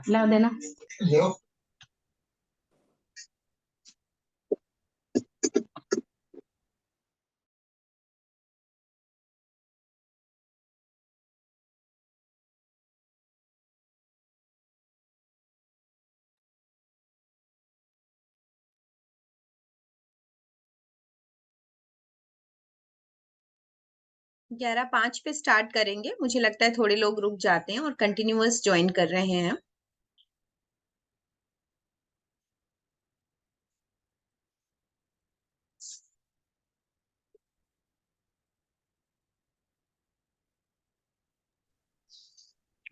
ला देना। ग्यारह 5 पे स्टार्ट करेंगे। मुझे लगता है थोड़े लोग रुक जाते हैं और कंटिन्यूअस ज्वाइन कर रहे हैं।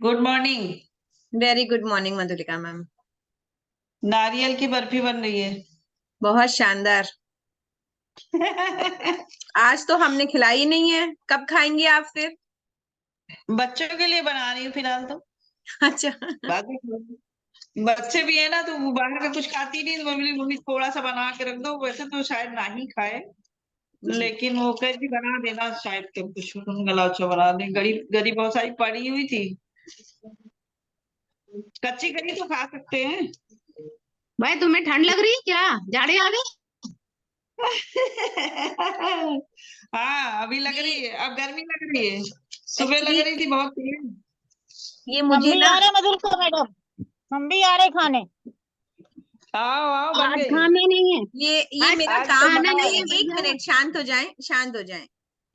Good morning. Very good morning Madhulika ma'am. नारियल की बर्फी बन रही है। बहुत शानदार। आज तो हमने खिलाई नहीं है, कब खाएंगे आप फिर? बच्चों के लिए बना रही हूँ फिलहाल तो। अच्छा। बाकी बच्चे भी है ना, तो वो बाहर का कुछ खाती नहीं, तो मम्मी मम्मी थोड़ा सा बना के रख दो। वैसे तो शायद ना ही खाए, लेकिन वो कहती बना देना, शायद तो कुछ गलाचा बना दे। गरी गरी बहुत सारी पड़ी हुई थी। कच्ची गरी तो खा सकते हैं। भाई तुम्हें ठंड लग रही है क्या? जाड़े आ गए? हाँ अभी लग रही है, अब गर्मी लग रही है। सुबह लग एक्चुअली रही थी बहुत तेज। ये हम मुझे भी ना आ रहे मधुलिका मैडम, हम भी आ रहे खाने। आओ आओ, बन आज गई। खाने नहीं है। ये आज मेरा आज तो काम खाना बना नहीं है नहीं, एक भैया। मिनट शांत हो जाएं, शांत हो जाएं।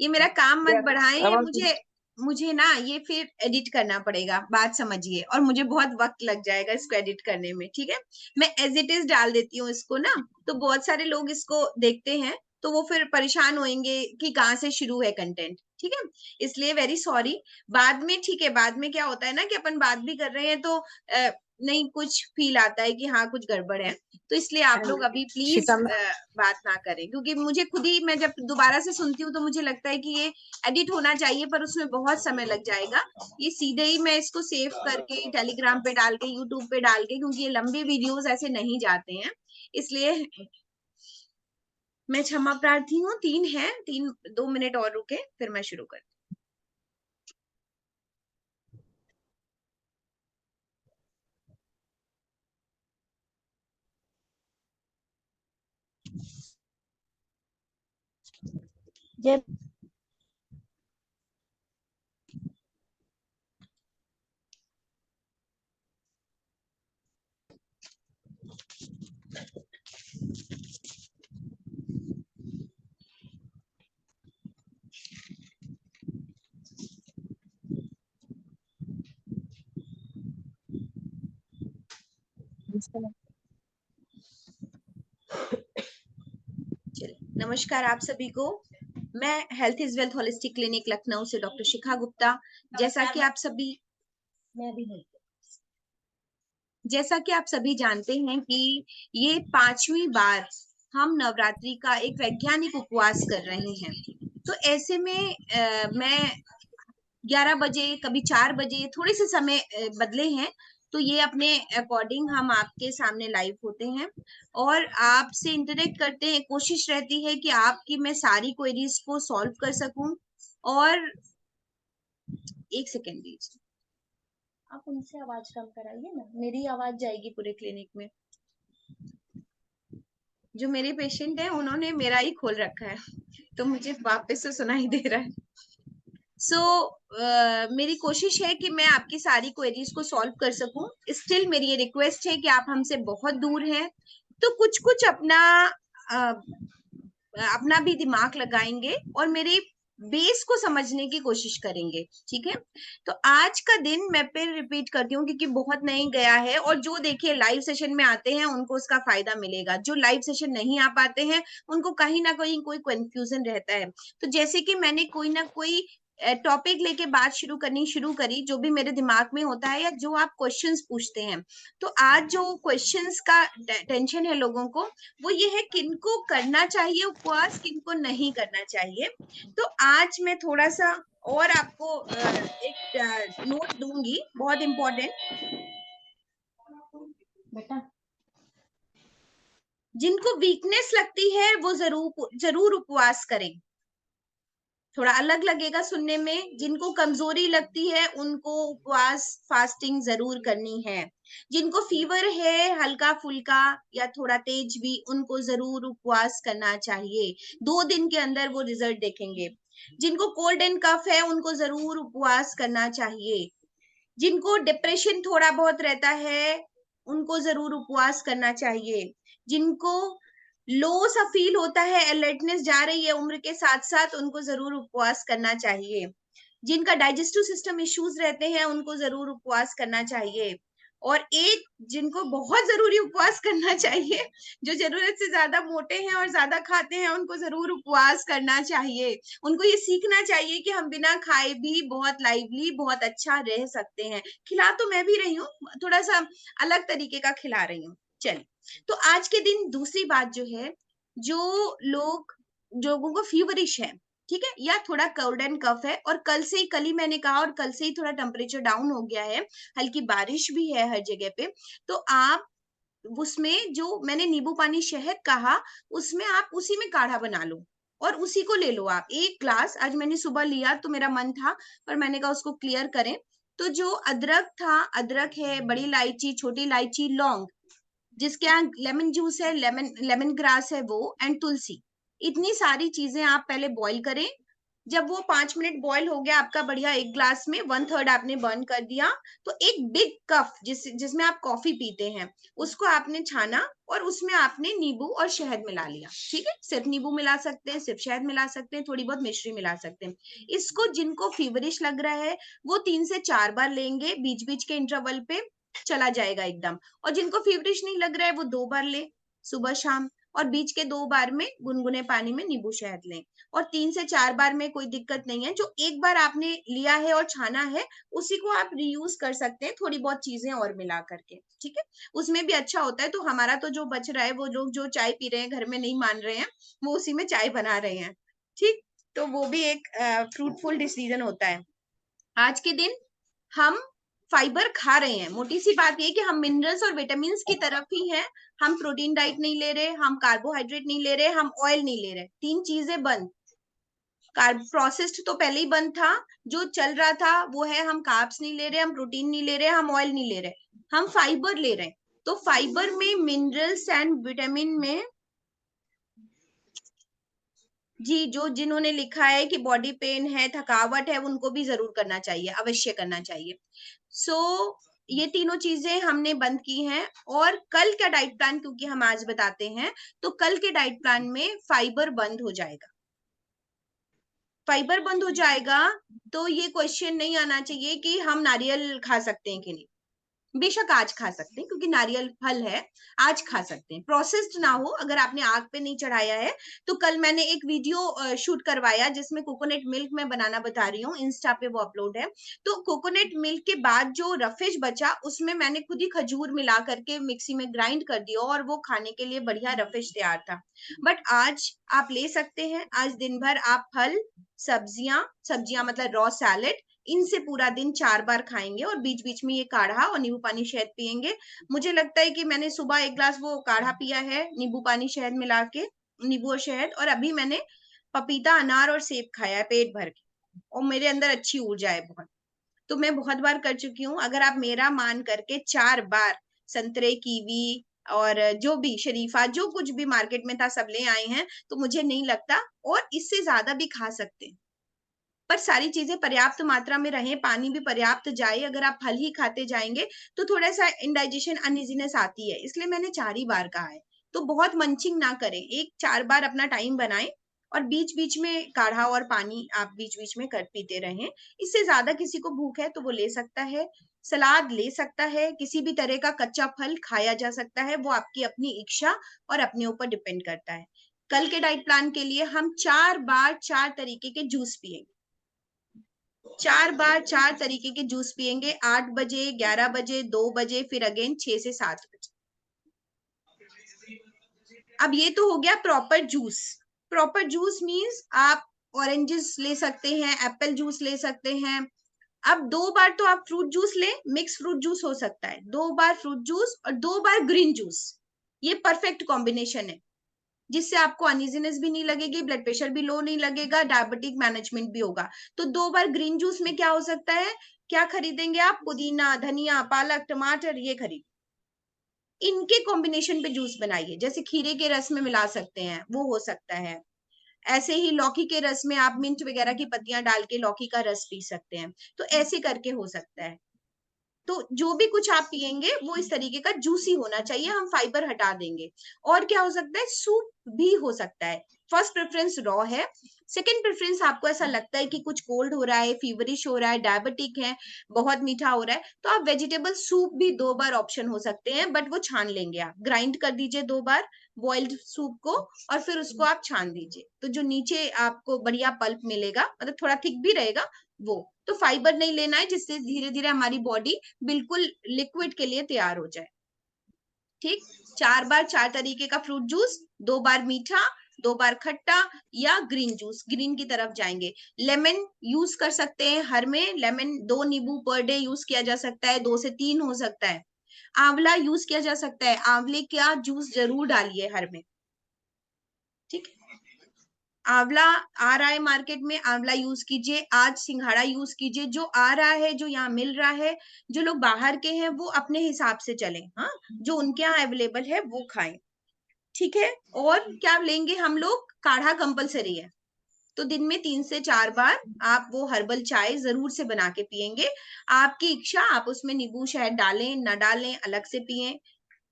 ये मेरा काम मत बढ़ाएं, ये अब मुझे मुझे ना ये फिर एडिट करना पड़ेगा, बात समझिए, और मुझे बहुत वक्त लग जाएगा इसको एडिट करने में। ठीक है, मैं एज इट इज डाल देती हूँ इसको ना, तो बहुत सारे लोग इसको देखते हैं तो वो फिर परेशान होंगे कि कहाँ से शुरू है कंटेंट। ठीक है, इसलिए वेरी सॉरी। बाद में ठीक है, बाद में क्या होता है ना कि अपन बात भी कर रहे हैं तो नहीं कुछ फील आता है कि हाँ कुछ गड़बड़ है, तो इसलिए आप लोग अभी प्लीज बात ना करें, क्योंकि मुझे खुद ही, मैं जब दोबारा से सुनती हूँ तो मुझे लगता है कि ये एडिट होना चाहिए, पर उसमें बहुत समय लग जाएगा। ये सीधे ही मैं इसको सेव करके टेलीग्राम पे डाल के, यूट्यूब पे डाल के, क्योंकि ये लंबे वीडियोस ऐसे नहीं जाते हैं, इसलिए मैं क्षमा प्रार्थी हूँ। 3 है, 2 मिनट और रुके फिर मैं शुरू करती जय चलिए, नमस्कार आप सभी को। मैं health is wealth holistic clinic Lucknow से डॉक्टर शिखा गुप्ता। जैसा कि आप सभी जैसा कि आप सभी जानते हैं कि ये 5वीं बार हम नवरात्रि का एक वैज्ञानिक उपवास कर रहे हैं, तो ऐसे में मैं 11 बजे, कभी 4 बजे, थोड़े से समय बदले हैं, तो ये अपने अकॉर्डिंग हम आपके सामने लाइव होते हैं और आपसे इंटरेक्ट करते हैं। कोशिश रहती है कि आपकी मैं सारी क्वेरीज को सॉल्व कर सकूं। और एक सेकेंड दीजिए, आप उनसे आवाज कम कराइए ना, मेरी आवाज जाएगी पूरे क्लिनिक में। जो मेरे पेशेंट हैं उन्होंने मेरा ही खोल रखा है, तो मुझे वापस से सुनाई दे रहा है। मेरी कोशिश है कि मैं आपकी सारी क्वेरीज को सॉल्व कर सकूं। स्टिल मेरी ये रिक्वेस्ट है कि आप हमसे बहुत दूर हैं, तो कुछ कुछ अपना भी दिमाग लगाएंगे और मेरे बेस को समझने की कोशिश करेंगे। ठीक है, तो आज का दिन मैं फिर रिपीट करती हूँ क्योंकि बहुत नहीं गया है, और जो देखिए लाइव सेशन में आते हैं उनको उसका फायदा मिलेगा, जो लाइव सेशन नहीं आ पाते हैं उनको कहीं ना कहीं कोई कंफ्यूजन रहता है। तो जैसे कि मैंने कोई ना कोई टॉपिक लेके बात शुरू करी, जो भी मेरे दिमाग में होता है या जो आप क्वेश्चंस पूछते हैं, तो आज जो क्वेश्चंस का टेंशन है लोगों को, वो ये है किनको करना चाहिए उपवास, किनको नहीं करना चाहिए। तो आज मैं थोड़ा सा और आपको एक नोट दूंगी, बहुत इंपॉर्टेंट। बेटा, जिनको वीकनेस लगती है वो जरूर उपवास करें। थोड़ा अलग लगेगा सुनने में। जिनको कमजोरी लगती है उनको उपवास फास्टिंग जरूर करनी है। जिनको फीवर है हल्का फुल्का या थोड़ा तेज भी, उनको जरूर उपवास करना चाहिए। 2 दिन के अंदर वो रिजल्ट देखेंगे। जिनको कोल्ड एंड कफ है उनको जरूर उपवास करना चाहिए। जिनको डिप्रेशन थोड़ा बहुत रहता है उनको जरूर उपवास करना चाहिए। जिनको लो सा फील होता है, अलर्टनेस जा रही है उम्र के साथ साथ, उनको जरूर उपवास करना चाहिए। जिनका डाइजेस्टिव सिस्टम इश्यूज रहते हैं उनको जरूर उपवास करना चाहिए। और एक जिनको बहुत जरूरी उपवास करना चाहिए, जो जरूरत से ज्यादा मोटे हैं और ज्यादा खाते हैं, उनको जरूर उपवास करना चाहिए। उनको ये सीखना चाहिए कि हम बिना खाए भी बहुत लाइवली, बहुत अच्छा रह सकते हैं। खिला तो मैं भी रही हूँ, थोड़ा सा अलग तरीके का खिला रही हूँ। चलिए, तो आज के दिन दूसरी बात जो है, जो लोगों को फीवरिश है, ठीक है, या थोड़ा कोल्ड एंड कफ है, और कल ही मैंने कहा, और कल से ही थोड़ा टेम्परेचर डाउन हो गया है, हल्की बारिश भी है हर जगह पे, तो आप उसमें जो मैंने नींबू पानी शहद कहा, उसमें आप उसी में काढ़ा बना लो और उसी को ले लो आप 1 ग्लास। आज मैंने सुबह लिया तो मेरा मन था, पर मैंने कहा उसको क्लियर करें। तो जो अदरक था, अदरक है, बड़ी इलायची, छोटी इलायची, लौंग, जिसके यहाँ लेमन जूस है, लेमन ग्रास है वो, एंड तुलसी, इतनी सारी चीजें आप पहले बॉईल करें। जब वो 5 मिनट बॉईल हो गया आपका बढ़िया, 1 ग्लास में 1/3 आपने बर्न कर दिया, तो एक बिग कप जिसमें आप कॉफी पीते हैं, उसको आपने छाना और उसमें आपने नींबू और शहद मिला लिया। ठीक है, सिर्फ नींबू मिला सकते हैं, सिर्फ शहद मिला सकते हैं, थोड़ी बहुत मिश्री मिला सकते हैं। इसको जिनको फीवरिश लग रहा है वो 3 से 4 बार लेंगे, बीच बीच के इंटरवल पे चला जाएगा एकदम। और जिनको फीवरिश नहीं लग रहा है वो 2 बार ले, सुबह शाम, और बीच के 2 बार में गुनगुने पानी में नींबू शहद लें। और 3 से 4 बार में कोई दिक्कत नहीं है। जो एक बार आपने लिया है और छाना है, उसी को आप रीयूज कर सकते हैं, थोड़ी बहुत चीजें और मिला करके। ठीक है, उसमें भी अच्छा होता है। तो हमारा तो जो बच रहा है, वो लोग जो चाय पी रहे हैं, घर में नहीं मान रहे हैं, वो उसी में चाय बना रहे हैं। ठीक, तो वो भी एक फ्रूटफुल डिसीजन होता है। आज के दिन हम फाइबर खा रहे हैं, मोटी सी बात ये कि हम मिनरल्स और विटामिन की तरफ ही हैं। हम प्रोटीन डाइट नहीं ले रहे, हम कार्बोहाइड्रेट नहीं ले रहे, हम ऑयल नहीं ले रहे। 3 चीजें बंद। कार्ब प्रोसेस्ड तो पहले ही बंद था, जो चल रहा था वो है हम कार्ब्स नहीं ले रहे, हम प्रोटीन नहीं ले रहे, हम ऑयल नहीं ले रहे, हम फाइबर ले रहे हैं। तो फाइबर में मिनरल्स एंड विटामिन में, जी, जो जिन्होंने लिखा है कि बॉडी पेन है, थकावट है, उनको भी जरूर करना चाहिए, अवश्य करना चाहिए। सो ये तीनों चीजें हमने बंद की हैं। और कल का डाइट प्लान, क्योंकि हम आज बताते हैं, तो कल के डाइट प्लान में फाइबर बंद हो जाएगा। फाइबर बंद हो जाएगा तो ये क्वेश्चन नहीं आना चाहिए कि हम नारियल खा सकते हैं कि नहीं। बेशक आज खा सकते हैं, क्योंकि नारियल फल है, आज खा सकते हैं, प्रोसेस्ड ना हो। अगर आपने आग पे नहीं चढ़ाया है, तो कल मैंने एक वीडियो शूट करवाया जिसमें कोकोनट मिल्क में बनाना बता रही हूँ, इंस्टा पे वो अपलोड है। तो कोकोनट मिल्क के बाद जो रफेज बचा, उसमें मैंने खुद ही खजूर मिला करके मिक्सी में ग्राइंड कर दिया, और वो खाने के लिए बढ़िया रफेज तैयार था। बट आज आप ले सकते हैं, आज दिन भर आप फल, सब्जियां मतलब रॉ सैलेड, इनसे पूरा दिन 4 बार खाएंगे, और बीच बीच में ये काढ़ा और नींबू पानी शहद पिएंगे। मुझे लगता है कि मैंने सुबह 1 ग्लास वो काढ़ा पिया है, नींबू पानी शहद मिला के, नींबू और शहद, और अभी मैंने पपीता, अनार और सेब खाया है पेट भर के, और मेरे अंदर अच्छी ऊर्जा है बहुत। तो मैं बहुत बार कर चुकी हूँ। अगर आप मेरा मान करके 4 बार संतरे, कीवी और जो भी शरीफा, जो कुछ भी मार्केट में था, सब ले आए हैं, तो मुझे नहीं लगता, और इससे ज्यादा भी खा सकते हैं, पर सारी चीजें पर्याप्त मात्रा में रहें, पानी भी पर्याप्त जाए। अगर आप फल ही खाते जाएंगे तो थोड़ा सा इंडाइजेशन, अनइजीनेस आती है, इसलिए मैंने 4 ही बार कहा है। तो बहुत मंचिंग ना करें, 4 बार अपना टाइम बनाएं, और बीच बीच में काढ़ा और पानी आप बीच बीच में कर पीते रहें। इससे ज्यादा किसी को भूख है तो वो ले सकता है, सलाद ले सकता है, किसी भी तरह का कच्चा फल खाया जा सकता है, वो आपकी अपनी इच्छा और अपने ऊपर डिपेंड करता है। कल के डाइट प्लान के लिए हम 4 बार 4 तरीके के जूस पिएंगे, 4 बार 4 तरीके के जूस पिएंगे, 8 बजे, 11 बजे, 2 बजे, फिर अगेन 6 से 7 बजे। अब ये तो हो गया proper juice. Proper juice means आप ऑरेंजेस ले सकते हैं, एप्पल जूस ले सकते हैं। अब 2 बार तो आप फ्रूट जूस ले, मिक्स फ्रूट जूस हो सकता है, 2 बार फ्रूट जूस और 2 बार ग्रीन जूस, ये परफेक्ट कॉम्बिनेशन है। जिससे आपको अनइजीनेस भी नहीं लगेगी, ब्लड प्रेशर भी लो नहीं लगेगा, डायबिटिक मैनेजमेंट भी होगा। तो 2 बार ग्रीन जूस में क्या हो सकता है, क्या खरीदेंगे आप, पुदीना, धनिया, पालक, टमाटर, ये खरीद, इनके कॉम्बिनेशन पे जूस बनाइए। जैसे खीरे के रस में मिला सकते हैं, वो हो सकता है। ऐसे ही लौकी के रस में आप मिंट वगैरह की पत्तियां डाल के लौकी का रस पी सकते हैं। तो ऐसे करके हो सकता है। तो जो भी कुछ आप पिएंगे वो इस तरीके का जूसी होना चाहिए, हम फाइबर हटा देंगे। और क्या हो सकता है, सूप भी हो सकता है। फर्स्ट प्रेफरेंस रॉ है। सेकंड प्रेफरेंस आपको ऐसा लगता है कि कुछ कोल्ड हो रहा है, फीवरिश हो रहा है, डायबिटिक है, बहुत मीठा हो रहा है, तो आप वेजिटेबल सूप भी 2 बार ऑप्शन हो सकते हैं, बट वो छान लेंगे, आप ग्राइंड कर दीजिए 2 बार बॉइल्ड सूप को, और फिर उसको आप छान दीजिए। तो जो नीचे आपको बढ़िया पल्प मिलेगा, मतलब थोड़ा थिक भी रहेगा वो। तो फाइबर नहीं लेना है, जिससे धीरे धीरे हमारी बॉडी बिल्कुल लिक्विड के लिए तैयार हो जाए। ठीक, 4 बार 4 तरीके का फ्रूट जूस, 2 बार मीठा, 2 बार खट्टा, या ग्रीन जूस, ग्रीन की तरफ जाएंगे। लेमन यूज कर सकते हैं हर में, लेमन 2 नींबू पर डे यूज किया जा सकता है, 2 से 3 हो सकता है। आंवला यूज किया जा सकता है, आंवले का जूस जरूर डालिए हर में। ठीक, आंवला आ रहा है मार्केट में, आंवला यूज कीजिए। आज सिंघाड़ा यूज कीजिए, जो आ रहा है, जो यहाँ मिल रहा है। जो लोग बाहर के हैं वो अपने हिसाब से चलें, हाँ, जो उनके यहाँ अवेलेबल है वो खाएं। ठीक है, और क्या लेंगे हम लोग, काढ़ा कंपलसरी है। तो दिन में 3 से 4 बार आप वो हर्बल चाय जरूर से बना के पिएंगे। आपकी इच्छा, आप उसमें नींबू शहद डालें न डालें, अलग से पिएं।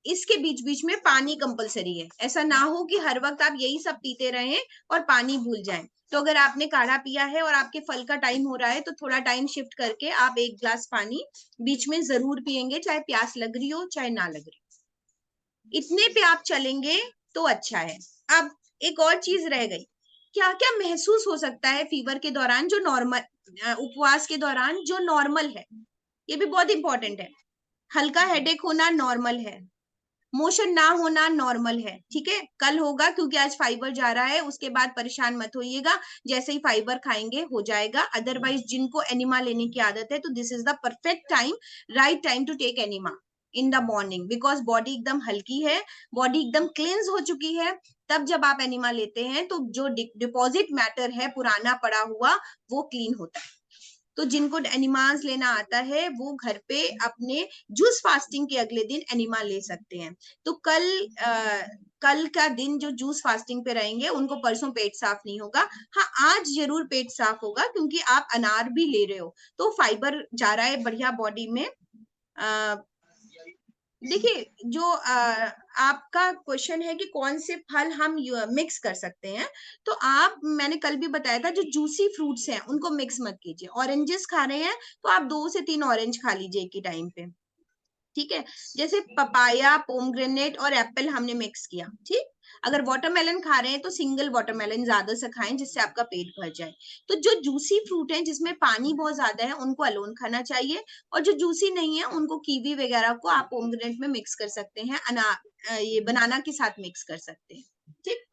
इसके बीच बीच में पानी कंपलसरी है। ऐसा ना हो कि हर वक्त आप यही सब पीते रहें और पानी भूल जाएं। तो अगर आपने काढ़ा पिया है और आपके फल का टाइम हो रहा है, तो थोड़ा टाइम शिफ्ट करके आप 1 ग्लास पानी बीच में जरूर पिएंगे, चाहे प्यास लग रही हो चाहे ना लग रही हो। इतने पे आप चलेंगे तो अच्छा है। अब एक और चीज रह गई, क्या क्या महसूस हो सकता है फीवर के दौरान, जो नॉर्मल, उपवास के दौरान जो नॉर्मल है, ये भी बहुत इंपॉर्टेंट है। हल्का हेडेक होना नॉर्मल है, मोशन ना होना नॉर्मल है। ठीक है, कल होगा क्योंकि आज फाइबर जा रहा है, उसके बाद परेशान मत होइएगा, जैसे ही फाइबर खाएंगे हो जाएगा। अदरवाइज जिनको एनिमा लेने की आदत है, तो this is the perfect time, right time to take enema in the morning, because body एकदम हल्की है, बॉडी एकदम क्लींस हो चुकी है। तब जब आप एनिमा लेते हैं तो जो डिपॉजिट मैटर है पुराना पड़ा हुआ, वो क्लीन होता है। तो जिनको एनिमास लेना आता है वो घर पे अपने जूस फास्टिंग के अगले दिन एनिमा ले सकते हैं। तो कल का दिन जो जूस फास्टिंग पे रहेंगे उनको परसों पेट साफ नहीं होगा। हाँ, आज जरूर पेट साफ होगा, क्योंकि आप अनार भी ले रहे हो, तो फाइबर जा रहा है बढ़िया बॉडी में। देखिए, जो आपका क्वेश्चन है कि कौन से फल हम मिक्स कर सकते हैं, तो आप, मैंने कल भी बताया था, जो जूसी फ्रूट्स हैं उनको मिक्स मत कीजिए। ऑरेंजेस खा रहे हैं तो आप 2 से 3 ऑरेंज खा लीजिए एक ही टाइम पे। ठीक है, जैसे पपाया, पोमग्रेनेट और एप्पल हमने मिक्स किया। ठीक, अगर वाटरमेलन खा रहे हैं तो सिंगल वाटरमेलन ज्यादा से खाएं, जिससे आपका पेट भर जाए। तो जो जूसी फ्रूट है जिसमें पानी बहुत ज्यादा है, उनको अलोन खाना चाहिए, और जो जूसी नहीं है उनको कीवी वगैरह को आप पोमग्रेनेट में मिक्स कर सकते हैं, ये बनाना के साथ मिक्स कर सकते हैं। ठीक,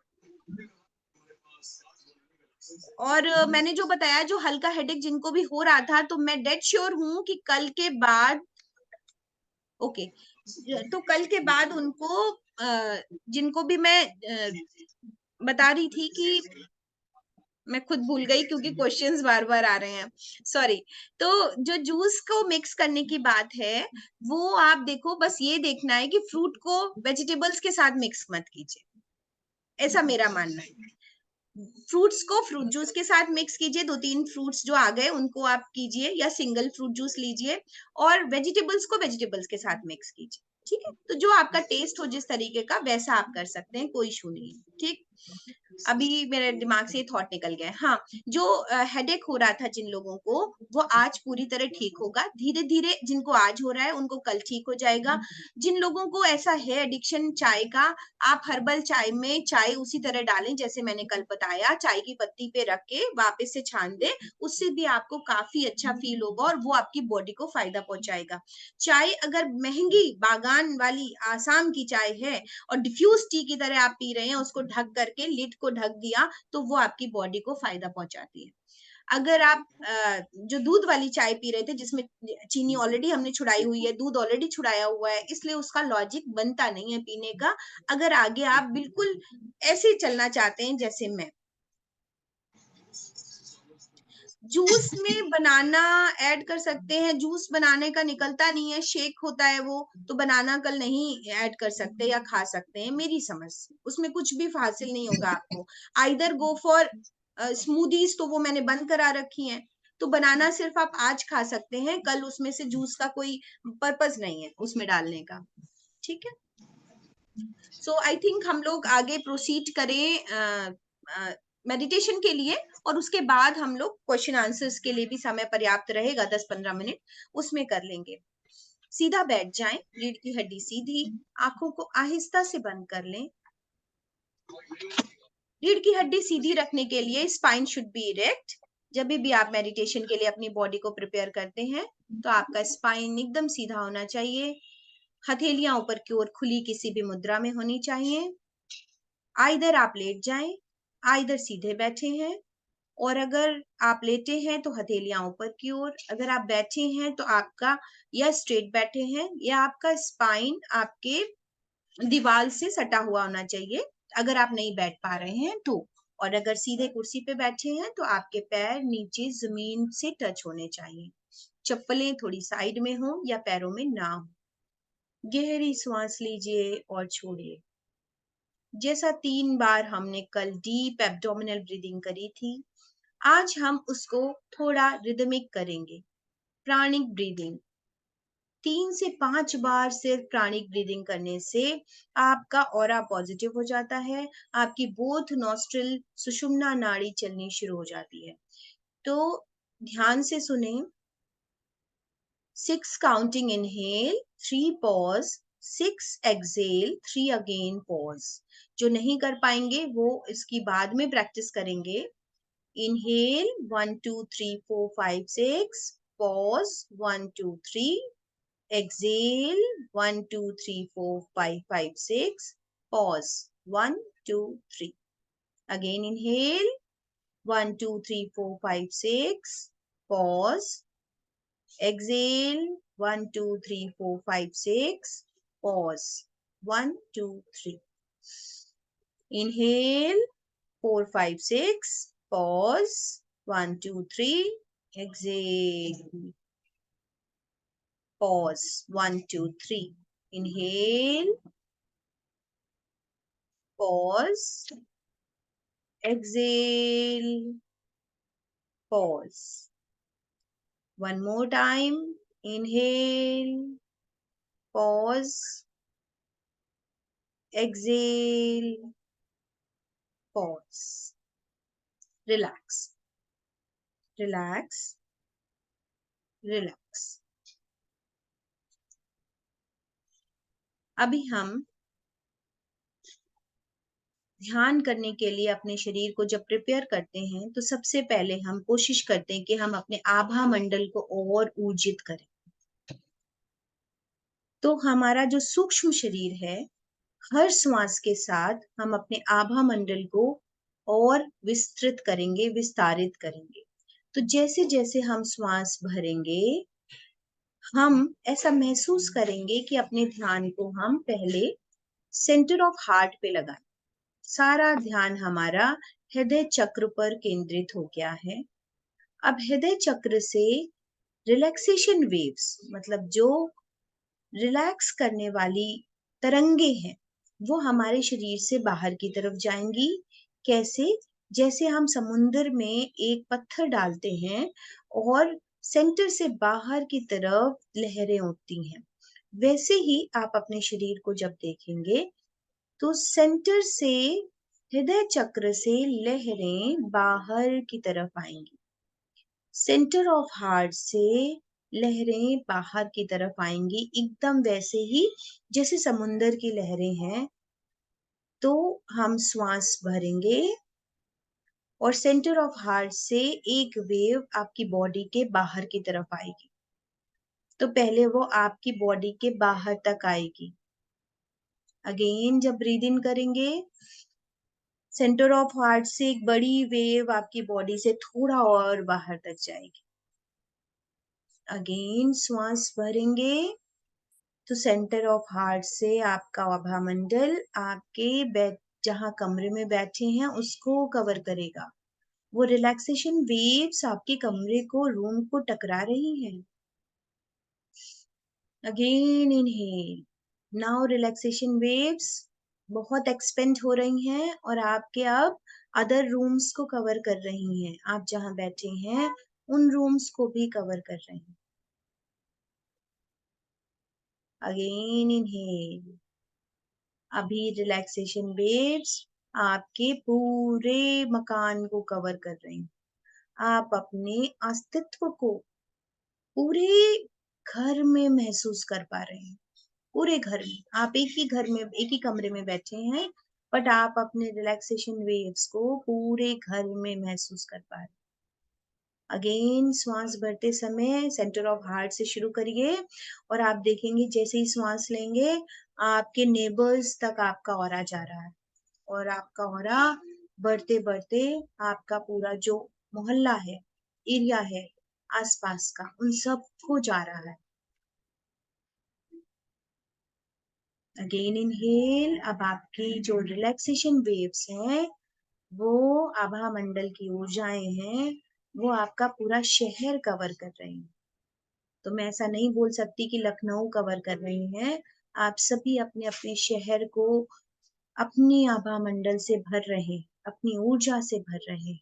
और मैंने जो बताया, जो हल्का हेडेक जिनको भी हो रहा था, तो मैं डेड श्योर हूं कि कल के बाद, ओके, तो कल के बाद उनको, जिनको भी मैं बता रही थी कि मैं खुद भूल गई क्योंकि क्वेश्चंस बार बार आ रहे हैं, सॉरी। तो जो जूस को मिक्स करने की बात है, वो आप देखो, बस ये देखना है कि फ्रूट को वेजिटेबल्स के साथ मिक्स मत कीजिए, ऐसा मेरा मानना है। फ्रूट्स को फ्रूट जूस के साथ मिक्स कीजिए, 2-3 फ्रूट्स जो आ गए उनको आप कीजिए, या सिंगल फ्रूट जूस लीजिए, और वेजिटेबल्स को वेजिटेबल्स के साथ मिक्स कीजिए। ठीक है, तो जो आपका टेस्ट हो जिस तरीके का, वैसा आप कर सकते हैं, कोई इशू नहीं है। ठीक, अभी मेरे दिमाग से थॉट निकल गया। हाँ, जो हेडेक हो रहा था जिन लोगों को, वो आज पूरी तरह ठीक होगा। धीरे धीरे जिनको आज हो रहा है उनको कल ठीक हो जाएगा। जिन लोगों को ऐसा है एडिक्शन चाय का, आप हर्बल चाय में चाय उसी तरह डालें जैसे मैंने कल बताया, चाय की पत्ती पे रख के वापस से छान दे, उससे भी आपको काफी अच्छा फील होगा और वो आपकी बॉडी को फायदा पहुंचाएगा। चाय अगर महंगी बागान वाली आसाम की चाय है और डिफ्यूज टी की तरह आप पी रहे हैं, उसको ढक करके लिड को ढक दिया, तो वो आपकी बॉडी को फायदा पहुंचाती है। अगर आप जो दूध वाली चाय पी रहे थे जिसमें चीनी ऑलरेडी हमने छुड़ाई हुई है, दूध ऑलरेडी छुड़ाया हुआ है, इसलिए उसका लॉजिक बनता नहीं है पीने का। अगर आगे आप बिल्कुल ऐसे चलना चाहते हैं जैसे मैं, जूस में बनाना ऐड कर सकते हैं, जूस बनाने का निकलता नहीं है, शेक होता है वो, तो बनाना कल नहीं ऐड कर सकते या खा सकते हैं, मेरी समझ से उसमें कुछ भी हासिल नहीं होगा आपको। आइदर गो फॉर स्मूदीज, तो वो मैंने बंद करा रखी हैं, तो बनाना सिर्फ आप आज खा सकते हैं, कल उसमें से जूस का कोई पर्पस नहीं है उसमें डालने का, ठीक है। सो आई थिंक हम लोग आगे प्रोसीड करें मेडिटेशन के लिए, और उसके बाद हम लोग क्वेश्चन आंसर्स के लिए भी समय पर्याप्त रहेगा, 10-15 मिनट उसमें कर लेंगे। सीधा बैठ जाएं, रीढ़ की हड्डी सीधी, आंखों को आहिस्ता से बंद कर लें। रीढ़ की हड्डी सीधी रखने के लिए स्पाइन शुड बी इरेक्ट। जब भी आप मेडिटेशन के लिए अपनी बॉडी को प्रिपेयर करते हैं तो आपका स्पाइन एकदम सीधा होना चाहिए, हथेलियां ऊपर की ओर खुली किसी भी मुद्रा में होनी चाहिए। आइदर आप लेट जाएं, आइदर सीधे बैठे हैं, और अगर आप लेटे हैं तो हथेलियां ऊपर की ओर, अगर आप बैठे हैं तो आपका या स्ट्रेट बैठे हैं या आपका स्पाइन आपके दीवार से सटा हुआ होना चाहिए अगर आप नहीं बैठ पा रहे हैं तो, और अगर सीधे कुर्सी पे बैठे हैं तो आपके पैर नीचे जमीन से टच होने चाहिए, चप्पलें थोड़ी साइड में हो या पैरों में ना हो। गहरी सांस लीजिए और छोड़िए। जैसा 3 बार हमने कल डीप एब्डोमिनल ब्रीदिंग करी थी, आज हम उसको थोड़ा रिदमिक करेंगे। प्राणिक ब्रीदिंग 3 से 5 बार सिर्फ प्राणिक ब्रीदिंग करने से आपका ऑरा पॉजिटिव हो जाता है, आपकी बोथ नॉस्ट्रिल सुषुम्ना नाड़ी चलनी शुरू हो जाती है। तो ध्यान से सुने। 6 counting inhale, 3 pause, 6 exhale, 3 again pause. जो नहीं कर पाएंगे वो इसकी बाद में प्रैक्टिस करेंगे। Inhale 1 2 3 4 5 6, pause 1 2 3, exhale 1 2 3 4 5 5 6, pause 1 2 3, again inhale 1 2 3 4 5 6, pause, exhale 1 2 3 4 5 6, pause 1 2 3, inhale 4 5 6, pause 1 2 3, exhale, pause 1 2 3, inhale, pause, exhale, pause. One more time, inhale, pause, exhale, pause. Relax, relax, relax. अभी हम ध्यान करने के लिए अपने शरीर को जब प्रिपेयर करते हैं तो सबसे पहले हम कोशिश करते हैं कि हम अपने आभा मंडल को और ऊर्जित करें। तो हमारा जो सूक्ष्म शरीर है, हर श्वास के साथ हम अपने आभा मंडल को और विस्तृत करेंगे, विस्तारित करेंगे। तो जैसे जैसे हम श्वास भरेंगे हम ऐसा महसूस करेंगे कि अपने ध्यान को हम पहले सेंटर ऑफ हार्ट पे लगाएं। सारा ध्यान हमारा हृदय चक्र पर केंद्रित हो गया है। अब हृदय चक्र से रिलैक्सेशन वेव्स, मतलब जो रिलैक्स करने वाली तरंगे हैं, वो हमारे शरीर से बाहर की तरफ जाएंगी। कैसे? जैसे हम समुद्र में एक पत्थर डालते हैं और सेंटर से बाहर की तरफ लहरें उठती हैं, वैसे ही आप अपने शरीर को जब देखेंगे तो सेंटर से, हृदय चक्र से लहरें बाहर की तरफ आएंगी, सेंटर ऑफ हार्ट से लहरें बाहर की तरफ आएंगी, एकदम वैसे ही जैसे समुंदर की लहरें हैं। तो हम श्वास भरेंगे और सेंटर ऑफ हार्ट से एक वेव आपकी बॉडी के बाहर की तरफ आएगी। तो पहले वो आपकी बॉडी के बाहर तक आएगी। अगेन जब ब्रीद इन करेंगे सेंटर ऑफ हार्ट से एक बड़ी वेव आपकी बॉडी से थोड़ा और बाहर तक जाएगी। अगेन श्वास भरेंगे तो सेंटर ऑफ हार्ट से आपका आभामंडल आपके बेड जहां कमरे में बैठे हैं उसको कवर करेगा। वो रिलैक्सेशन वेव्स आपके कमरे को, रूम को टकरा रही हैं। Again inhale, now relaxation waves बहुत एक्सपेंड हो रही हैं और आपके अब अदर रूम्स को कवर कर रही हैं। आप जहां बैठे हैं उन रूम्स को भी कवर कर रही हैं। अगेन इनहेल, अभी रिलैक्सेशन वेव्स आपके पूरे मकान को कवर कर रही हैं। आप अपने अस्तित्व को पूरे घर में महसूस कर पा रहे हैं। पूरे घर में आप एक ही घर में, एक ही कमरे में बैठे हैं, बट आप अपने रिलैक्सेशन वेव्स को पूरे घर में महसूस कर पा रहे हैं। अगेन श्वास भरते समय सेंटर ऑफ हार्ट से शुरू करिए और आप देखेंगे जैसे ही श्वास लेंगे आपके नेबर्स तक आपका ऑरा जा रहा है और आपका ऑरा बढ़ते बढ़ते आपका पूरा जो मोहल्ला है, एरिया है आसपास का, उन सबको जा रहा है। अगेन इनहेल, अब आपकी जो रिलैक्सेशन वेव्स हैं वो आभा मंडल की ऊर्जाएं हैं, वो आपका पूरा शहर कवर कर रही हैं। तो मैं ऐसा नहीं बोल सकती कि लखनऊ कवर कर रही हैं। आप सभी अपने अपने शहर को अपनी आभा मंडल से भर रहे, अपनी ऊर्जा से भर रहे।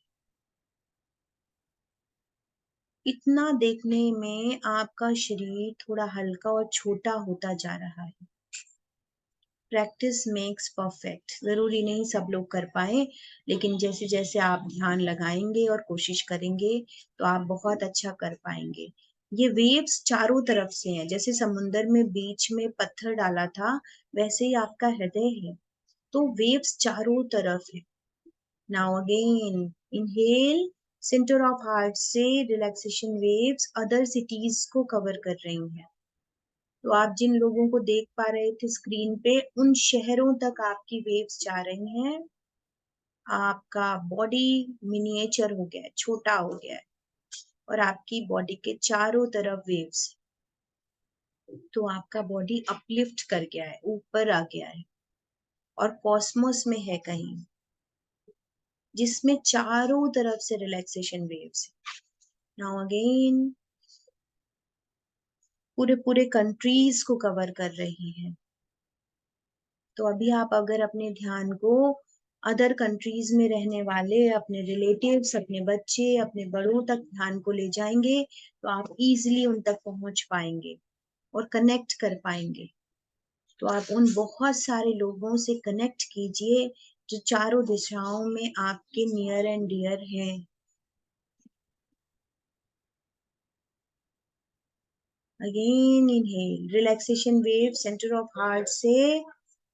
इतना देखने में आपका शरीर थोड़ा हल्का और छोटा होता जा रहा है। Practice makes perfect. जरूरी नहीं सब लोग कर पाए, लेकिन जैसे जैसे आप ध्यान लगाएंगे और कोशिश करेंगे तो आप बहुत अच्छा कर पाएंगे। ये वेव्स चारों तरफ से हैं, जैसे समुंदर में बीच में पत्थर डाला था वैसे ही आपका हृदय है, तो वेव्स चारों तरफ है। Now again inhale, centre of heart से रिलैक्सेशन वेव्स अदर सिटीज को कवर कर रही हैं। तो आप जिन लोगों को देख पा रहे थे स्क्रीन पे, उन शहरों तक आपकी वेव्स जा रही हैं। आपका बॉडी मिनिएचर हो गया है, छोटा हो गया है और आपकी बॉडी के चारों तरफ वेव्स, तो आपका बॉडी अपलिफ्ट कर गया है, ऊपर आ गया है और कॉस्मोस में है कहीं, जिसमें चारों तरफ से रिलैक्सेशन वेव्स है। नाउ अगेन पूरे पूरे कंट्रीज को कवर कर रही है। तो अभी आप अगर अपने ध्यान को अदर कंट्रीज में रहने वाले अपने रिलेटिव्स, अपने बच्चे, अपने बड़ों तक ध्यान को ले जाएंगे तो आप इजीली उन तक पहुंच पाएंगे और कनेक्ट कर पाएंगे। तो आप उन बहुत सारे लोगों से कनेक्ट कीजिए जो चारों दिशाओं में आपके नियर एंड डियर हैं। Again inhale, relaxation wave centre of heart से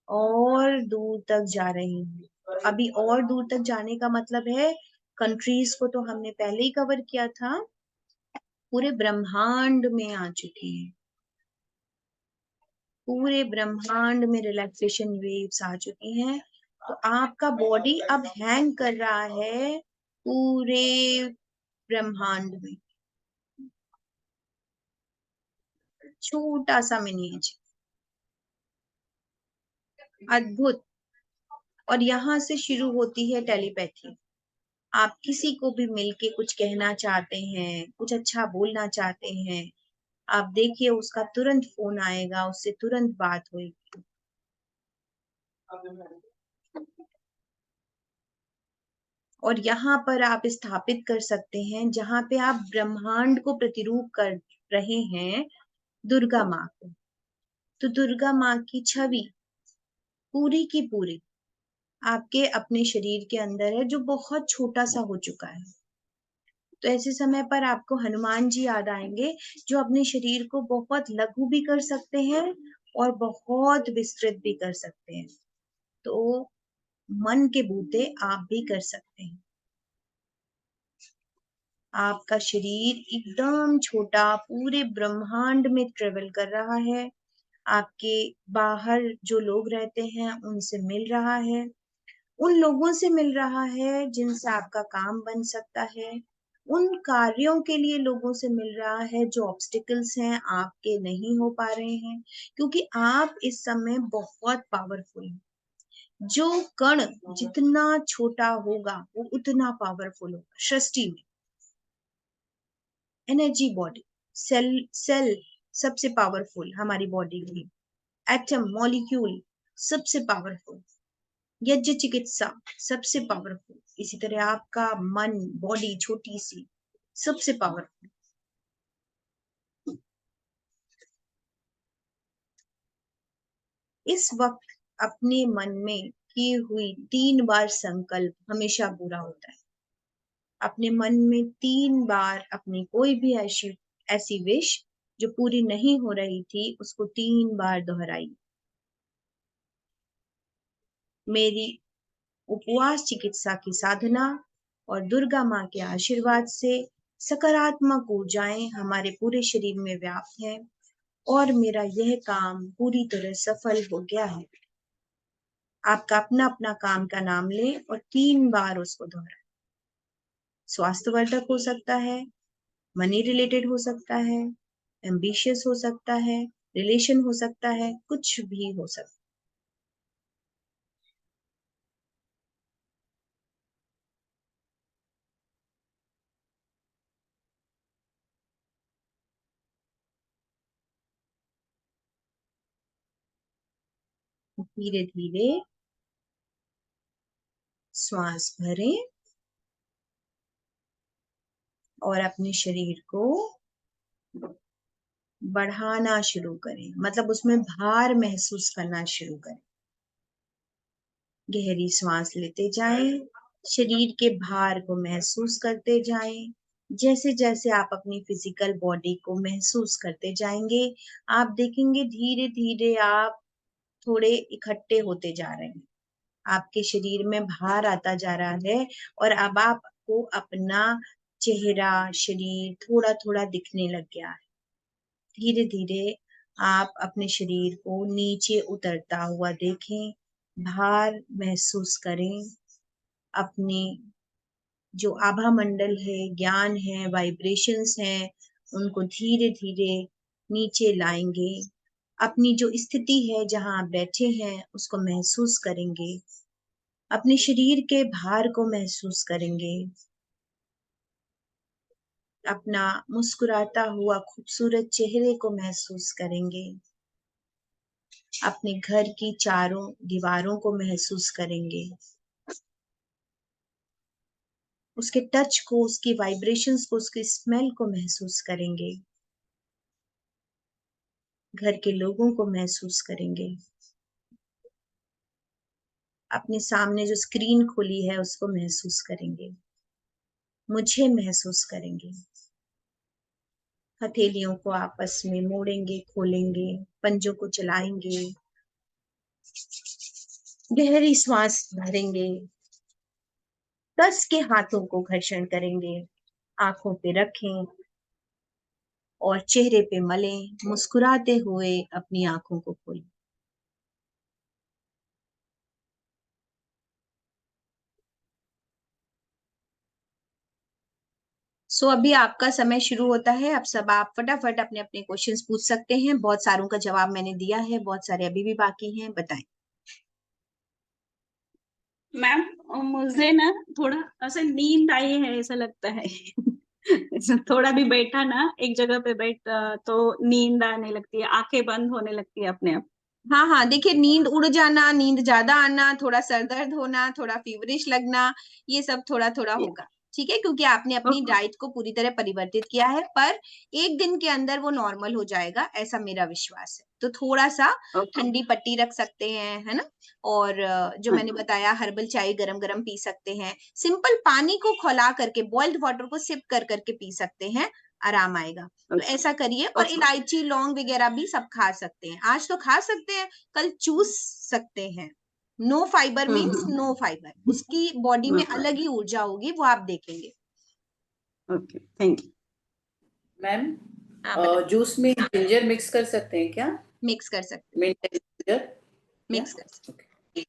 और दूर तक जा रही है। अभी और दूर तक जाने का मतलब है, कंट्रीज को तो हमने पहले ही कवर किया था, पूरे ब्रह्मांड में आ चुकी है। पूरे ब्रह्मांड में रिलैक्सेशन वेव्स आ चुकी हैं। तो आपका बॉडी अब हैंग कर रहा है पूरे ब्रह्मांड में, छोटा सा मिनिएचर, अद्भुत। और यहाँ से शुरू होती है टेलीपैथी। आप किसी को भी मिलके कुछ कहना चाहते हैं, कुछ अच्छा बोलना चाहते हैं, आप देखिए उसका तुरंत फोन आएगा, उससे तुरंत बात होगी। और यहाँ पर आप स्थापित कर सकते हैं, जहाँ पे आप ब्रह्मांड को प्रतिरूप कर रहे हैं, दुर्गा माँ को। तो दुर्गा माँ की छवि पूरी की पूरी आपके अपने शरीर के अंदर है, जो बहुत छोटा सा हो चुका है। तो ऐसे समय पर आपको हनुमान जी याद आएंगे, जो अपने शरीर को बहुत लघु भी कर सकते हैं और बहुत विस्तृत भी कर सकते हैं। तो मन के बूते आप भी कर सकते हैं। आपका शरीर एकदम छोटा पूरे ब्रह्मांड में ट्रेवल कर रहा है, आपके बाहर जो लोग रहते हैं उनसे मिल रहा है, उन लोगों से मिल रहा है जिनसे आपका काम बन सकता है, उन कार्यों के लिए लोगों से मिल रहा है जो ऑब्स्टिकल्स हैं, आपके नहीं हो पा रहे हैं, क्योंकि आप इस समय बहुत पावरफुल हैं। जो कण जितना छोटा होगा वो उतना पावरफुल होगा। सृष्टि में एनर्जी बॉडी, सेल सबसे पावरफुल हमारी बॉडी की, एटम मॉलिक्यूल सबसे पावरफुल, यज्ञ चिकित्सा सबसे पावरफुल, इसी तरह आपका मन बॉडी छोटी सी सबसे पावरफुल। इस वक्त अपने मन में की हुई 3 बार संकल्प हमेशा पूरा होता है। अपने मन में 3 बार अपनी कोई भी ऐसी विश जो पूरी नहीं हो रही थी उसको 3 बार दोहराई। मेरी उपवास चिकित्सा की साधना और दुर्गा माँ के आशीर्वाद से सकारात्मक ऊर्जाएं हमारे पूरे शरीर में व्याप्त हैं और मेरा यह काम पूरी तरह सफल हो गया है। आपका अपना अपना काम का नाम ले और 3 बार उसको दोहराए। स्वास्थ्यवर्धक हो सकता है, मनी रिलेटेड हो सकता है, एम्बिशियस हो सकता है, रिलेशन हो सकता है, कुछ भी हो सकता है। धीरे धीरे श्वास भरें और अपने शरीर को बढ़ाना शुरू करें, मतलब उसमें भार महसूस करना शुरू करें। गहरी सांस लेते जाएं, शरीर के भार को महसूस करते जाएं। जैसे जैसे आप अपनी फिजिकल बॉडी को महसूस करते जाएंगे, आप देखेंगे धीरे धीरे आप थोड़े इकट्ठे होते जा रहे हैं, आपके शरीर में भार आता जा रहा है और अब आपको अपना चेहरा शरीर थोड़ा थोड़ा दिखने लग गया है। धीरे धीरे आप अपने शरीर को नीचे उतरता हुआ देखें, भार महसूस करें, अपने जो आभा मंडल है, ज्ञान है, वाइब्रेशंस हैं, उनको धीरे धीरे नीचे लाएंगे। अपनी जो स्थिति है जहां आप बैठे हैं उसको महसूस करेंगे, अपने शरीर के भार को महसूस करेंगे, अपना मुस्कुराता हुआ खूबसूरत चेहरे को महसूस करेंगे, अपने घर की चारों दीवारों को महसूस करेंगे, उसके टच को, उसकी वाइब्रेशंस को, उसकी स्मेल को महसूस करेंगे, घर के लोगों को महसूस करेंगे, अपने सामने जो स्क्रीन खुली है उसको महसूस करेंगे, मुझे महसूस करेंगे। हथेलियों को आपस में मोड़ेंगे, खोलेंगे, पंजों को चलाएंगे, गहरी श्वास भरेंगे, कस के हाथों को घर्षण करेंगे, आंखों पे रखें और चेहरे पे मलें, मुस्कुराते हुए अपनी आंखों को खोलें। अभी आपका समय शुरू होता है। अब सब आप फटाफट अपने अपने क्वेश्चंस पूछ सकते हैं। बहुत सारों का जवाब मैंने दिया है, बहुत सारे अभी भी बाकी हैं, बताएं। मैम मुझे ना थोड़ा ऐसे नींद आई है ऐसा लगता है। थोड़ा भी बैठा ना एक जगह पे बैठ तो नींद आने लगती है, आंखें बंद होने लगती है अपने आप। हाँ हाँ, देखिए नींद उड़ जाना, नींद ज्यादा आना, थोड़ा सर दर्द होना, थोड़ा फीवरिश लगना, ये सब थोड़ा थोड़ा होगा, ठीक है, क्योंकि आपने अपनी डाइट को पूरी तरह परिवर्तित किया है, पर 1 दिन के अंदर वो नॉर्मल हो जाएगा, ऐसा मेरा विश्वास है। तो थोड़ा सा ठंडी पट्टी रख सकते हैं, है ना, और जो मैंने बताया हर्बल चाय गरम गरम पी सकते हैं, सिंपल पानी को खौला करके बॉइल्ड वाटर को सिप कर करके पी सकते हैं, आराम आएगा। तो ऐसा करिए, और इलायची लौंग वगैरह भी सब खा सकते हैं, आज तो खा सकते हैं, कल चूस सकते हैं। No fibre means no fibre, उसकी बॉडी में अलग ही ऊर्जा होगी, वो आप देखेंगे। Okay, thank you ma'am. Juice में जिंजर मिक्स कर सकते हैं क्या? मिक्स कर सकते हैं, मिंट जिंजर मिक्स कर सकते हैं।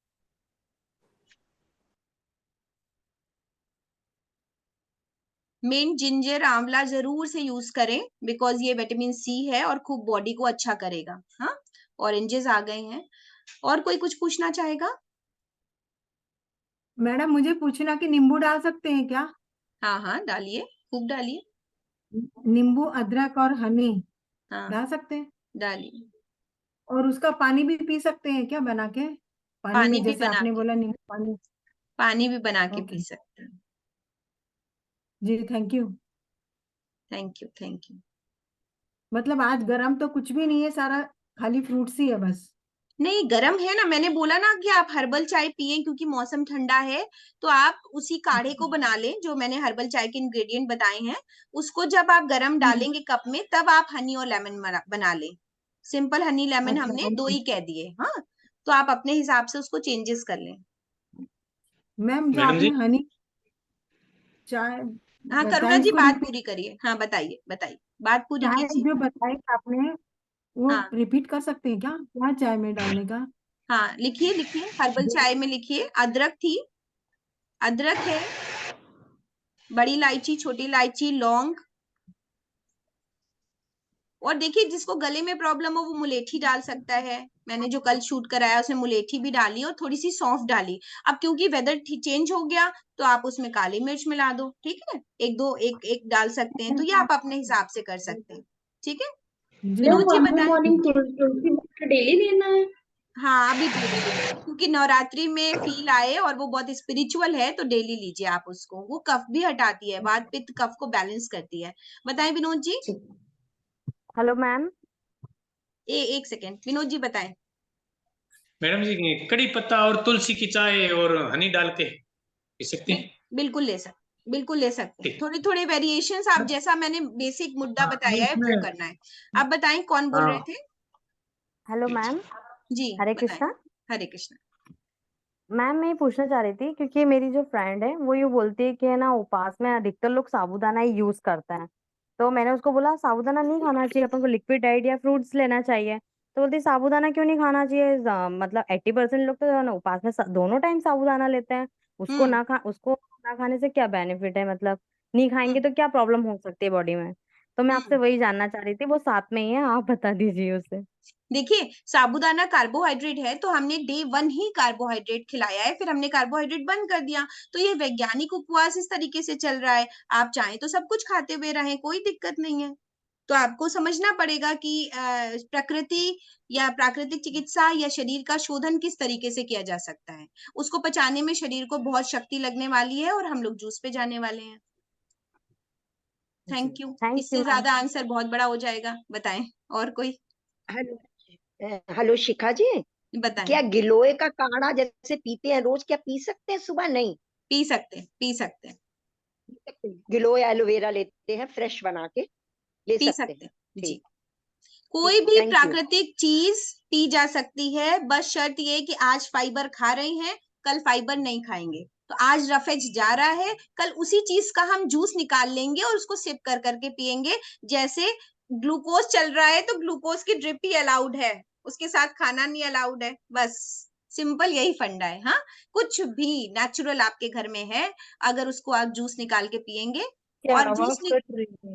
मिंट, जिंजर, आंवला जरूर से यूज करें, बिकॉज ये विटामिन सी है और खूब बॉडी को अच्छा करेगा। हाँ, ऑरेंजेस आ गए हैं। और कोई कुछ पूछना चाहेगा? मैडम मुझे पूछना कि नींबू डाल सकते हैं क्या? हाँ हाँ, डालिए, खूब डालिए। नींबू, अदरक और हनी हाँ, डाल सकते हैं? डालिए। और उसका पानी भी पी सकते हैं क्या बना के? पानी पानी में, भी जैसे बना आपने के, बोला नींबू पानी। पानी भी बना के ओके पी सकते हैं। जी, thank you. Thank you, thank you. मतलब आज गरम तो कुछ भी नहीं है, सारा खाली फ्रूट्स ही है बस। नहीं, गर्म है ना, मैंने बोला ना कि आप हर्बल चाय पिए क्योंकि मौसम ठंडा है। तो आप उसी काढ़े को बना लें जो मैंने हर्बल चाय के इंग्रेडिएंट बताए हैं। उसको जब आप गरम डालेंगे कप में, तब आप हनी और लेमन बना लें। सिंपल हनी लेमन अच्छा, हमने 2 ही कह दिए। हाँ, तो आप अपने हिसाब से उसको चेंजेस कर लें। मैम जो मैडम जी, आपने हनी चाय हाँ, करुणा बताई, जी इसको बात रिपीट, पूरी करिए। हाँ, बताइए बताइए, बात पूरी चाय कीजिए। जो बताई आपने वो हाँ रिपीट कर सकते हैं क्या? क्या चाय में डालने का? हाँ, लिखिए लिखिए, हर्बल चाय में लिखिए। अदरक थी, अदरक है, बड़ी इलायची, छोटी इलायची, लौंग। और देखिए, जिसको गले में प्रॉब्लम हो वो मुलेठी डाल सकता है। मैंने जो कल शूट कराया उसमें मुलेठी भी डाली और थोड़ी सी सौंफ डाली। अब क्योंकि वेदर चेंज हो गया तो आप उसमें काली मिर्च मिला दो। ठीक है, एक दो एक एक डाल सकते हैं। तो ये आप अपने हिसाब से कर सकते हैं। ठीक है, जी मैम विनोद जी अर्ली बताएं। मॉर्निंग तुलसी पत्र डेली लेना है? हाँ, अभी डेली लेना है क्योंकि नवरात्रि में फील आए और वो बहुत स्पिरिचुअल है, तो डेली लीजिए आप उसको। वो कफ भी हटाती है, वात पित्त कफ को बैलेंस करती है। बताएं विनोद जी। Hello ma'am. एक सेकेंड, विनोद जी बताएं। मैडम जी, कड़ी पत्ता और तुलसी की चाय और हनी डाल के पी सकते हैं? बिल्कुल ले सकते, बिल्कुल ले सकते हैं। ठीक। थोड़े थोड़े वेरिएशंस आप, जैसा मैंने बेसिक मुद्दा हाँ, बताया है वो इसमें। करना है। आप बताएं कौन बोल रहे हाँ। थे? Hello ma'am. जी हरे बताएं। कृष्णा। हरे कृष्ण। मैम मैं ये पूछना चाह रही थी क्योंकि मेरी जो फ्रेंड है वो ये बोलती है कि है ना, उपवास में अधिकतर लोग साबूदाना ही यूज करते हैं। तो मैंने उसको बोला साबूदाना नहीं खाना चाहिए, अपन को लिक्विड डाइट या फ्रूट्स लेना चाहिए। तो बोलती साबूदाना क्यों नहीं खाना चाहिए? मतलब 80% लोग तो है ना उपवास में दोनों टाइम साबूदाना लेते हैं। हम्म उसको ना खाने से क्या बेनिफिट है? मतलब नहीं हम्म खाएंगे तो क्या प्रॉब्लम हो सकती है बॉडी में? तो मैं आपसे हम्म। वही जानना चाह रही थी, वो साथ में ही है, आप बता दीजिए उसे। देखिए, साबूदाना कार्बोहाइड्रेट है, तो हमने डे 1 ही कार्बोहाइड्रेट खिलाया है, फिर हमने कार्बोहाइड्रेट बंद कर दिया। तो ये वैज्ञानिक उपवास इस तरीके से चल रहा है। आप चाहें तो सब कुछ खाते हुए रहें, कोई दिक्कत नहीं है। तो आपको समझना पड़ेगा कि प्रकृति या प्राकृतिक चिकित्सा या शरीर का शोधन किस तरीके से किया जा सकता है। उसको पचाने में शरीर को बहुत शक्ति लगने वाली है और हम लोग जूस पे जाने वाले हैं। जी, थैंक यू। थैंक यू इससे मैम। ज्यादा आंसर बहुत बड़ा हो जाएगा। बताएं और कोई। हेलो। हेलो शिखा जी, बताएं। क्या गिलोय का काढ़ा जैसे पीते हैं रोज, क्या पी सकते हैं सुबह? नहीं पी सकते हैं, पी सकते हैं, पी सकते? गिलोय एलोवेरा लेते हैं, फ्रेश बना के ले पी सकते हैं। सकते हैं जी। ठीक। कोई ठीक, भी थैंक यू। प्राकृतिक चीज पी जा सकती है, बस शर्त ये कि आज फाइबर खा रहे हैं, कल फाइबर नहीं खाएंगे। तो आज रफेज जा रहा है, कल उसी चीज का हम जूस निकाल लेंगे और उसको सिप कर करके पिएंगे। जैसे ग्लूकोज चल रहा है तो ग्लूकोज की ड्रिप ही अलाउड है, उसके साथ खाना नहीं अलाउड है। बस सिंपल यही फंडा है। हाँ, कुछ भी नेचुरल आपके घर में है, अगर उसको आप जूस निकाल के पिएंगे। क्या और आवाज कट रही है?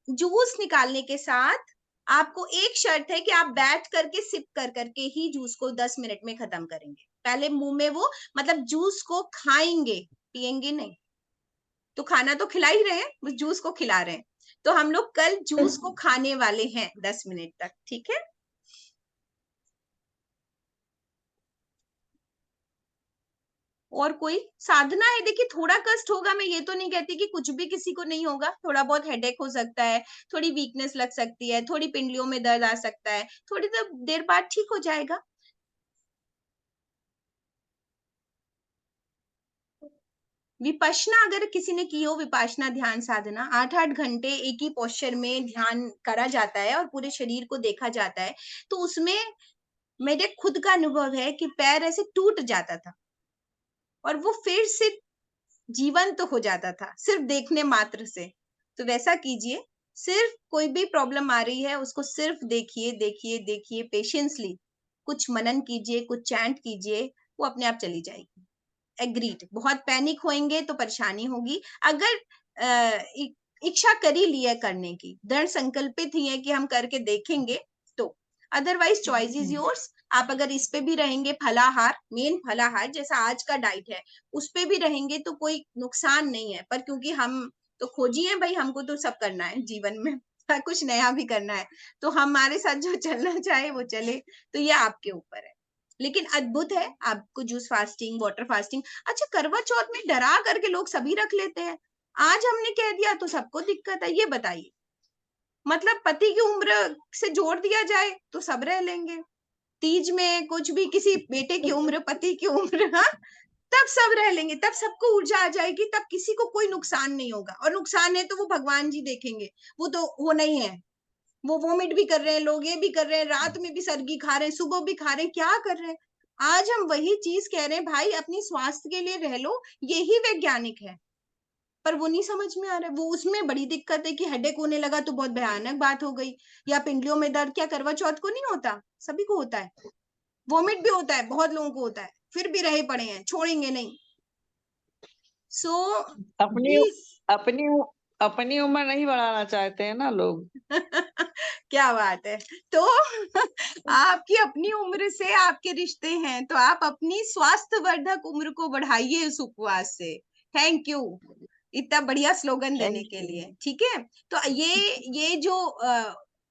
जूस निकालने के साथ आपको एक शर्त है कि आप बैठ करके सिप कर करके ही जूस को 10 मिनट में खत्म करेंगे। पहले मुंह में वो, मतलब जूस को खाएंगे, पिएंगे नहीं। तो खाना तो खिला ही रहे हैं, बस जूस को खिला रहे हैं। तो हम लोग कल जूस को खाने वाले हैं 10 मिनट तक। ठीक है, और कोई साधना है? देखिए, थोड़ा कष्ट होगा, मैं ये तो नहीं कहती कि कुछ भी किसी को नहीं होगा। थोड़ा बहुत हेडेक हो सकता है, थोड़ी वीकनेस लग सकती है, थोड़ी पिंडलियों में दर्द आ सकता है, थोड़ी देर बाद ठीक हो जाएगा। विपश्यना अगर किसी ने की हो, विपासना ध्यान साधना 8-8 घंटे एक ही पोस्चर में ध्यान करा जाता है और पूरे शरीर को देखा जाता है, तो उसमें मेरे खुद का अनुभव है कि पैर ऐसे टूट जाता था और वो फिर से जीवंत तो हो जाता था सिर्फ देखने मात्र से। तो वैसा कीजिए, सिर्फ कोई भी प्रॉब्लम आ रही है उसको सिर्फ देखिए देखिए देखिए, पेशेंसली कुछ मनन कीजिए, कुछ चैंट कीजिए, वो अपने आप चली जाएगी। एग्रीड। बहुत पैनिक होएंगे तो परेशानी होगी। अगर इच्छा कर ही ली है करने की, दृढ़ संकल्पित ही है कि हम करके देखेंगे। तो अदरवाइज चॉइस इज योर्स। आप अगर इस पे भी रहेंगे, फलाहार, मेन फलाहार जैसा आज का डाइट है, उस पे भी रहेंगे तो कोई नुकसान नहीं है। पर क्योंकि हम तो खोजी है भाई, हमको तो सब करना है जीवन में, कुछ नया भी करना है, तो हमारे साथ जो चलना चाहे वो चले, तो ये आपके ऊपर है। लेकिन अद्भुत है, आपको जूस फास्टिंग, वाटर फास्टिंग, अच्छा करवा चौथ में डरा करके लोग सभी रख लेते हैं, आज हमने कह दिया तो सबको दिक्कत है। ये बताइए, मतलब पति की उम्र से जोड़ दिया जाए तो सब रह लेंगे, तीज में कुछ भी, किसी बेटे की उम्र, पति की उम्र, हाँ, तब सब रह लेंगे, तब सबको ऊर्जा आ जाएगी, तब किसी को कोई नुकसान नहीं होगा। और नुकसान है तो वो भगवान जी देखेंगे, वो तो वो नहीं है, वो वोमिट भी कर रहे हैं लोग, ये भी कर रहे हैं, रात में भी सरगी खा रहे हैं, सुबह भी खा रहे हैं, क्या कर रहे हैं। आज हम वही चीज कह रहे हैं, भाई अपनी स्वास्थ्य के लिए रह लो, यही वैज्ञानिक है, पर वो नहीं समझ में आ रहा है। वो उसमें बड़ी दिक्कत है कि हेडेक होने लगा तो बहुत भयानक बात हो गई, या पिंडलियों में दर्द, क्या करवा चौथ को नहीं होता, सभी को होता है, वोमिट भी होता है, बहुत लोगों को होता है, फिर भी रहे पड़े हैं, छोड़ेंगे नहीं। सो अपनी अपनी अपनी उम्र नहीं बढ़ाना चाहते हैं ना लोग। क्या बात है। तो आपकी अपनी उम्र से आपके रिश्ते हैं, तो आप अपनी स्वास्थ्यवर्धक उम्र को बढ़ाइए इस उपवास से। थैंक यू इतना बढ़िया स्लोगन देने के लिए, ठीक है। तो ये जो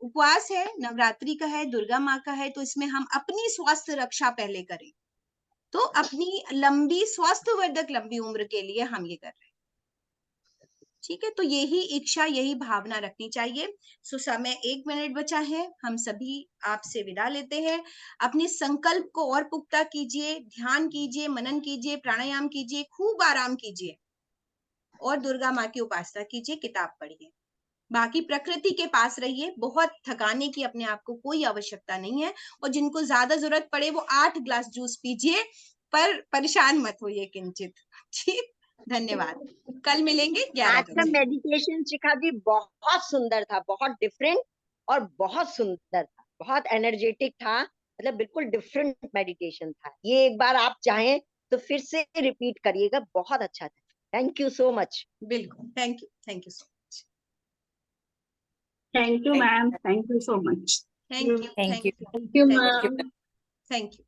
उपवास है, नवरात्रि का है, दुर्गा माँ का है, तो इसमें हम अपनी स्वास्थ्य रक्षा पहले करें, तो अपनी लंबी स्वास्थ्यवर्धक लंबी उम्र के लिए हम ये कर रहे हैं, ठीक है। तो यही इच्छा, यही भावना रखनी चाहिए। सो समय 1 मिनट बचा है, हम सभी आपसे विदा लेते हैं। अपने संकल्प को और पुख्ता कीजिए, ध्यान कीजिए, मनन कीजिए, प्राणायाम कीजिए, खूब आराम कीजिए और दुर्गा माँ की उपासना कीजिए, किताब पढ़िए, बाकी प्रकृति के पास रहिए। बहुत थकाने की अपने आप को कोई आवश्यकता नहीं है, और जिनको ज्यादा जरूरत पड़े वो 8 ग्लास जूस पीजिए, पर परेशान मत होइए किंचित, ठीक। धन्यवाद, कल मिलेंगे 11 आज का बजे। मेडिटेशन शिखा जी बहुत सुंदर था, बहुत डिफरेंट और बहुत सुंदर था, बहुत एनर्जेटिक था, मतलब बिल्कुल डिफरेंट मेडिटेशन था। ये एक बार आप चाहें तो फिर से रिपीट करिएगा, बहुत अच्छा था। Thank you so much. बिल्कुल, thank you so much. Thank you ma'am, thank you so much. Thank you Thank you. Thank thank you you ma'am. Thank you.